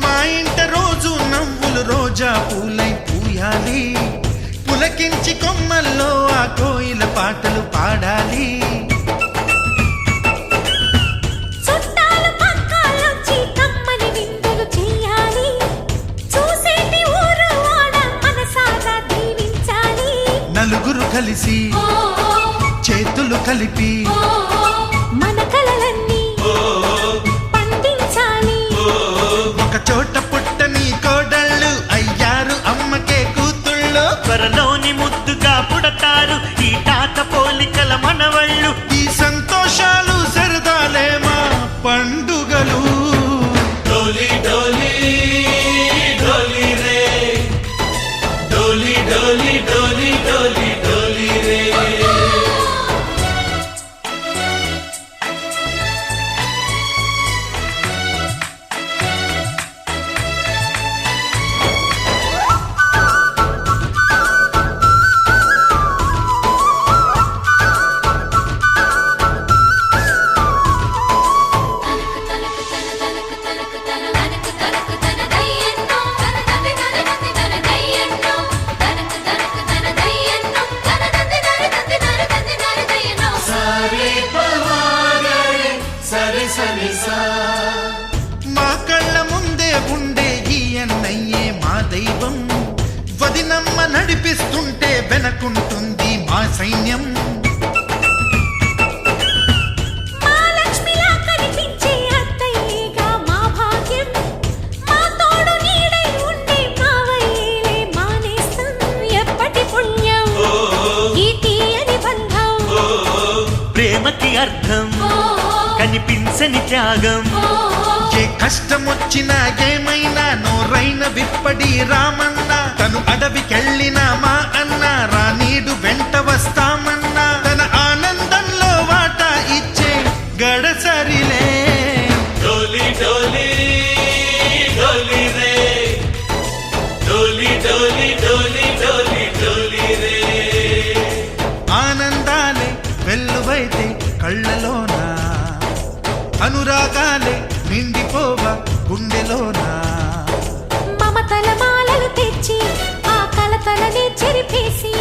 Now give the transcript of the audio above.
మా ఇంట రోజు నవ్వులు రోజా పూలై పూయాలి, పులకించి కొమ్మల్లో ఆ కోయిల పాటలు పాడాలి. నలుగురు కలిసి చేతులు కలిపి మన కలలన్నీ పండించాలి. ఒక చోట పుట్టని కోడళ్ళు అయ్యారు అమ్మకే కూతుళ్ళు, త్వరలోని ముద్దుగా పుడతారు ఈ తాత పోలికల మనవళ్ళు. ఈ సంతోషాలు సరదాలే మా పండుగలు. డోలి డోలి డోలి రే, డోలి డోలి డోలి డోలి డోలి రే. మా కళ్ళ ముందే ఉండే ఈ అన్నయ్యే మా దైవం, వదినమ్మ నడిపిస్తుంటే వెనకుంటుంది మా సైన్యం. ప్రేమకి అర్థం కనిపించని త్యాగం, ఏ కష్టం వచ్చినా ఏమైనా నోరైన విప్పడి రామన్నా, తను అడవికెళ్ళినా మా అన్న రానీడు వెంట వస్తామన్నా, తన ఆనందంలో వాటా ఇచ్చే గడసరిలే. డోలి డోలి డోలి రే, డోలి డోలి డోలి డోలి డోలి రే. ఆనందాలే వెల్లువైతే కళ్ళలోనా, అనురాగాలే నిండిపోవా గుండెలోనా. మమతల మాలలు తెచ్చి ఆ కలతలనే చెరిపేసి